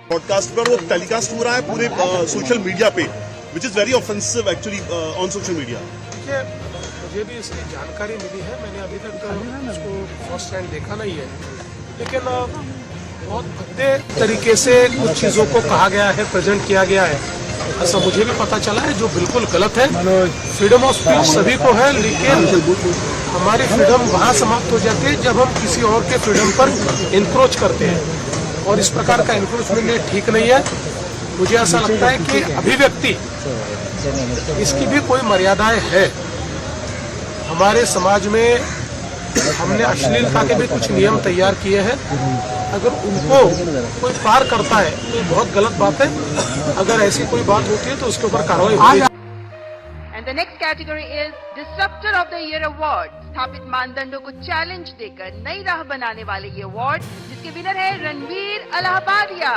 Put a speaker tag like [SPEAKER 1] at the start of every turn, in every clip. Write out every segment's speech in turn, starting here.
[SPEAKER 1] Podcast पर वो telecast हो रहा है पूरे सोशल मीडिया पे, which is very offensive actually on social media.
[SPEAKER 2] मुझे भी इसकी जानकारी मिली है, मैंने अभी तक उसको फर्स्ट हैंड देखा नहीं है, लेकिन बहुत भद्दे तरीके से कुछ चीज़ों को कहा गया है, प्रेजेंट किया गया है, ऐसा मुझे भी पता चला है, जो बिल्कुल गलत है। फ्रीडम ऑफ स्पीच सभी को है, लेकिन हमारी फ्रीडम वहाँ समाप्त हो जाती है जब हम किसी और के फ्रीडम पर इंक्रोच करते हैं, और इस प्रकार का इंक्रोचमेंट ठीक नहीं है। मुझे ऐसा लगता है कि अभिव्यक्ति इसकी भी कोई मर्यादाएं है। हमारे समाज में हमने अश्लीलता के भी कुछ नियम तैयार किए हैं, अगर उनको कोई पार करता है तो ये बहुत गलत बात है। अगर ऐसी कोई बात होती है तो उसके ऊपर कार्रवाई होगी।
[SPEAKER 3] And the next category is Disruptor of the Year Award। स्थापित मानदंडों को चैलेंज देकर नई राह बनाने वाले ये अवार्ड, जिसके विनर है Ranveer Allahbadia.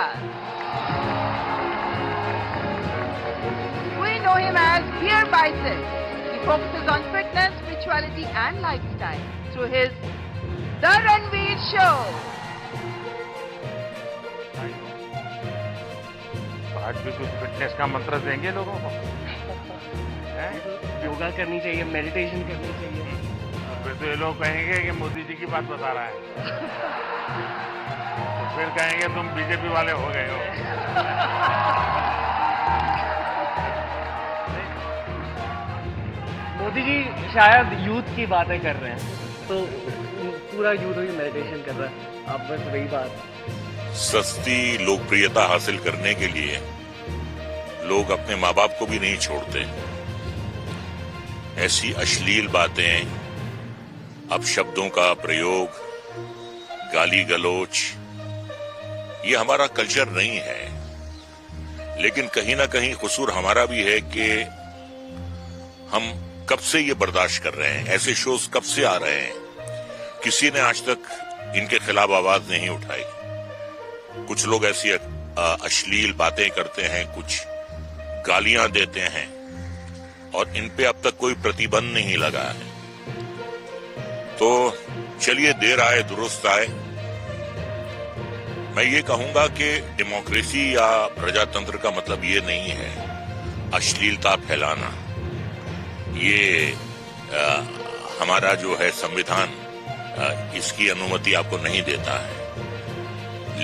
[SPEAKER 3] We know him as Beer Bison। He focuses on fitness, spirituality and lifestyle through his The Ranveer Show।
[SPEAKER 4] आज भी कुछ फिटनेस का मंत्र देंगे लोगों को।
[SPEAKER 5] योगा करनी चाहिए, मेडिटेशन करनी चाहिए।
[SPEAKER 4] फिर तो ये लोग कहेंगे कि मोदी जी की बात बता रहा है, तो फिर कहेंगे तुम बीजेपी वाले हो गए हो।
[SPEAKER 5] मोदी जी शायद यूथ की बातें कर रहे हैं, तो पूरा यूथ ही मेडिटेशन कर रहा है। आप बस वही बात।
[SPEAKER 6] सस्ती लोकप्रियता हासिल करने के लिए लोग अपने माँ बाप को भी नहीं छोड़ते। ऐसी अश्लील बातें, अपशब्दों का प्रयोग, गाली गलौच, ये हमारा कल्चर नहीं है। लेकिन कहीं ना कहीं कसूर हमारा भी है कि हम कब से ये बर्दाश्त कर रहे हैं। ऐसे शोज कब से आ रहे हैं, किसी ने आज तक इनके खिलाफ आवाज नहीं उठाई। कुछ लोग ऐसी अश्लील बातें करते हैं, कुछ गालियां देते हैं, और इन पे अब तक कोई प्रतिबंध नहीं लगा है। तो चलिए, देर आए दुरुस्त आए। मैं ये कहूंगा कि डेमोक्रेसी या प्रजातंत्र का मतलब ये नहीं है अश्लीलता फैलाना। ये हमारा जो है संविधान इसकी अनुमति आपको नहीं देता है।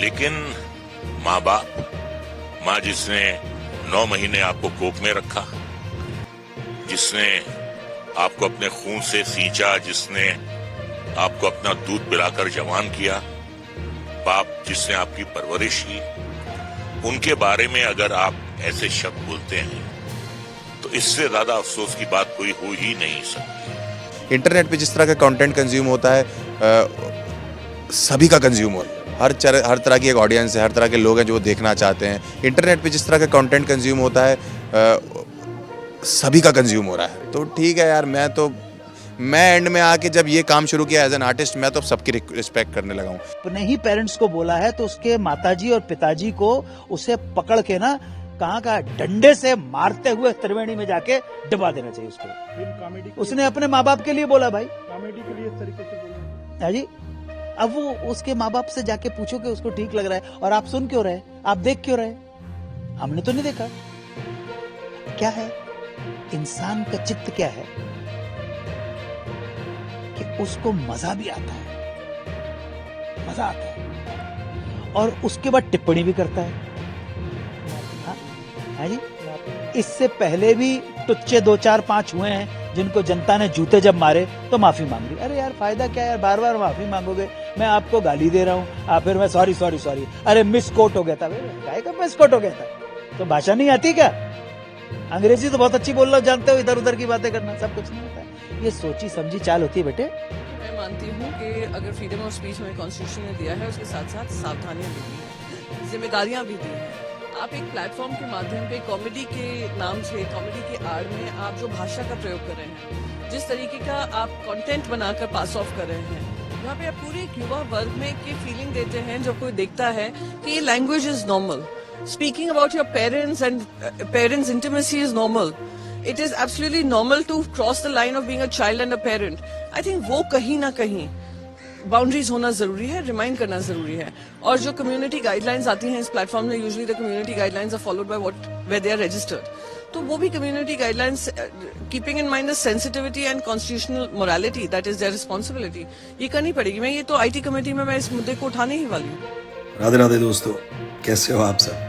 [SPEAKER 6] लेकिन माँ बाप, माँ जिसने 9 महीने आपको कोख में रखा, जिसने आपको अपने खून से सींचा, जिसने आपको अपना दूध पिलाकर जवान किया, बाप जिसने आपकी परवरिश की, उनके बारे में अगर आप ऐसे शब्द बोलते हैं तो इससे ज्यादा अफसोस की बात कोई हो ही नहीं सकती।
[SPEAKER 7] इंटरनेट पे जिस तरह का कंटेंट कंज्यूम होता है, सभी का कंज्यूम होता है। हर तरह की एक ऑडियंस है, हर तरह के लोग हैं जो देखना चाहते हैं। इंटरनेट पे जिस तरह का कंटेंट कंज्यूम होता है, सभी का कंज्यूम हो रहा है। तो ठीक है यार, मैं एंड में आके जब ये काम शुरू किया एज एन आर्टिस्ट, मैं तो सबकी रिस्पेक्ट करने लगा हूँ।
[SPEAKER 8] अपने ही पेरेंट्स को बोला है तो उसके माताजी और पिताजी को उसे पकड़ के ना कहाँ डंडे से मारते हुए त्रिवेणी में जाके दबा देना चाहिए उसको। उसने अपने माँ बाप के लिए बोला, भाई कॉमेडी के लिए इस तरीके से बोला है जी। अब वो उसके माँ बाप से जाके पूछो कि उसको ठीक लग रहा है, और आप सुन क्यों रहे, आप देख क्यों रहे? हमने तो नहीं देखा। क्या है इंसान का चित्त, क्या है कि उसको मजा भी आता है, मजा आता है, और उसके बाद टिप्पणी भी करता है। हाँ जी, इससे पहले भी टुच्चे 2 4 5 हुए हैं जिनको जनता ने जूते जब मारे तो माफी मांग ली। अरे यार फायदा क्या है यार, बार बार माफी मांगोगे। मैं आपको गाली दे रहा हूँ, आप फिर मैं सॉरी सॉरी सॉरी, अरे मिस कोट हो गया था। काय का मिस कोट हो गया था? तो भाषा नहीं आती क्या? अंग्रेजी तो बहुत अच्छी बोल रहा, जानते हो, इधर उधर की बातें करना सब कुछ नहीं होता। ये सोची समझी चाल होती है बेटे।
[SPEAKER 9] मैं मानती हूँ कि अगर फ्रीडम ऑफ स्पीच हमें कॉन्स्टिट्यूशन ने दिया है, उसके साथ साथ सावधानियां भी दी हैं, जिम्मेदारियां भी दी हैं। आप एक प्लेटफॉर्म के माध्यम पे कॉमेडी के नाम से, कॉमेडी के आड़ में आप जो भाषा का प्रयोग कर रहे हैं, जिस तरीके का आप कंटेंट बनाकर पास ऑफ कर रहे हैं, यहाँ पे आप पूरे एक युवा वर्ग में की फीलिंग देते हैं जब कोई देखता है कि ये language is normal, speaking about your parents and parents intimacy is normal, it is absolutely normal to cross the line of being a child and a parent. I think वो कहीं ना कहीं बाउंड्रीज होना जरूरी है, रिमाइंड करना जरूरी है. और जो कम्युनिटी गाइडलाइंस आती हैं इस प्लेटफॉर्म में, usually the community guidelines are followed by where they are registered. तो वो भी community guidelines, keeping in mind the sensitivity and constitutional morality, that is their responsibility, ये करनी पड़ेगी. मैं ये तो IT कमेटी में मैं इस मुद्दे को उठाने ही वाली हूँ.
[SPEAKER 10] राधे राधे दोस्तों, कैसे हो आप सब?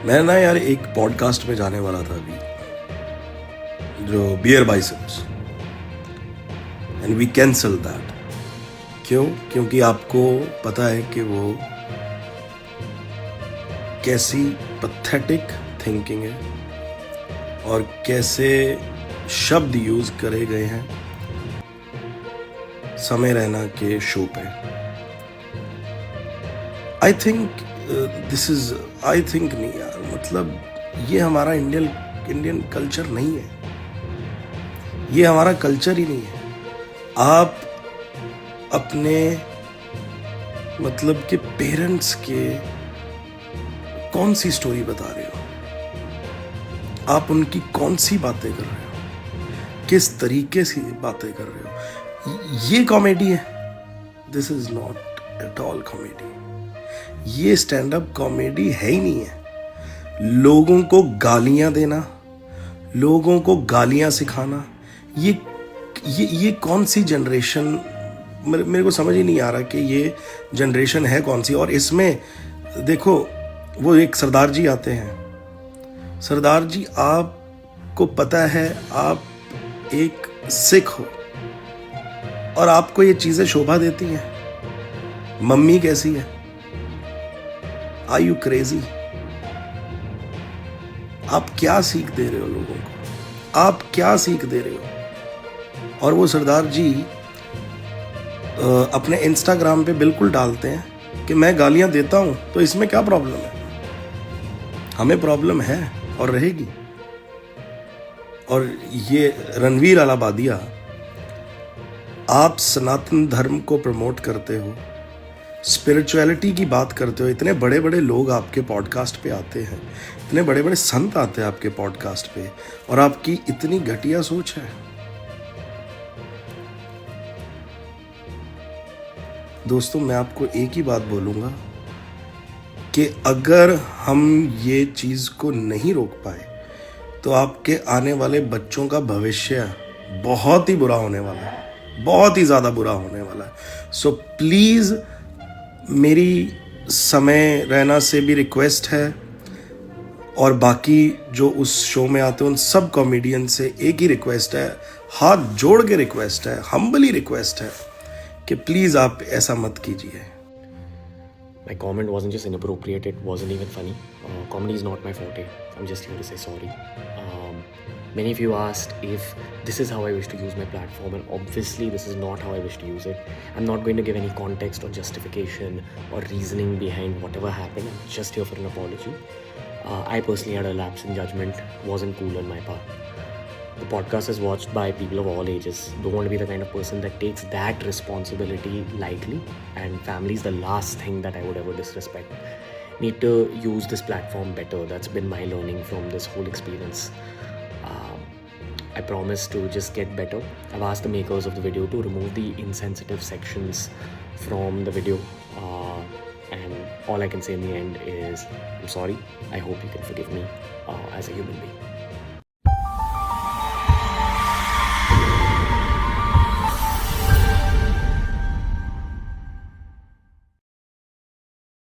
[SPEAKER 10] मैं ना यार एक पॉडकास्ट में जाने वाला था अभी, जो BeerBiceps, and we cancel that. क्यों? क्योंकि आपको पता है कि वो कैसी पैथेटिक थिंकिंग है और कैसे शब्द यूज करे गए हैं समय रैना के शो पे. आई थिंक नहीं यार, मतलब ये हमारा इंडियन कल्चर नहीं है, ये हमारा कल्चर ही नहीं है. आप अपने मतलब के पेरेंट्स के कौन सी स्टोरी बता रहे हो? आप उनकी कौन सी बातें कर रहे हो? किस तरीके से बातें कर रहे हो? ये कॉमेडी है? This is not at all comedy. ये स्टैंड अप कॉमेडी है ही नहीं है. लोगों को गालियां देना, लोगों को गालियां सिखाना, ये कौन सी जनरेशन, मेरे को समझ ही नहीं आ रहा कि ये जनरेशन है कौन सी. और इसमें देखो, वो एक सरदार जी आते हैं. सरदार जी, आपको पता है आप एक सिख हो और आपको ये चीजें शोभा देती हैं. मम्मी कैसी है? Are you crazy? आप क्या सीख दे रहे हो लोगों को? आप क्या सीख दे रहे हो? और वो सरदार जी अपने इंस्टाग्राम पे बिल्कुल डालते हैं कि मैं गालियां देता हूं, तो इसमें क्या प्रॉब्लम है? हमें प्रॉब्लम है और रहेगी. और ये रणवीर अलाहाबादिया, आप सनातन धर्म को प्रमोट करते हो, स्पिरिचुअलिटी की बात करते हो. इतने बड़े बड़े लोग आपके पॉडकास्ट पे आते हैं, इतने बड़े बड़े संत आते हैं आपके पॉडकास्ट पे, और आपकी इतनी घटिया सोच है. दोस्तों, मैं आपको एक ही बात बोलूंगा कि अगर हम ये चीज को नहीं रोक पाए तो आपके आने वाले बच्चों का भविष्य बहुत ही बुरा होने वाला है, बहुत ही ज्यादा बुरा होने वाला है. सो प्लीज, मेरी समय रैना से भी रिक्वेस्ट है, और बाकी जो उस शो में आते हैं उन सब कॉमेडियन से एक ही रिक्वेस्ट है, हाथ जोड़ के रिक्वेस्ट है, हम्बली रिक्वेस्ट है कि प्लीज आप ऐसा मत कीजिए.
[SPEAKER 11] My comment wasn't just inappropriate, it wasn't even funny. Comedy is not my forte. I'm just here to say sorry. Many of you asked if this is how I wish to use my platform, and obviously this is not how I wish to use it. I'm not going to give any context or justification or reasoning behind whatever happened. I'm just here for an apology. I personally had a lapse in judgment, wasn't cool on my part. The podcast is watched by people of all ages. Don't want to be the kind of person that takes that responsibility lightly, and family is the last thing that I would ever disrespect. Need to use this platform better. That's been my learning from this whole experience. I promise to just get better. I've asked the makers of the video to remove the insensitive sections from the video, and all I can say in the end is I'm sorry. I hope you can forgive me as a human being.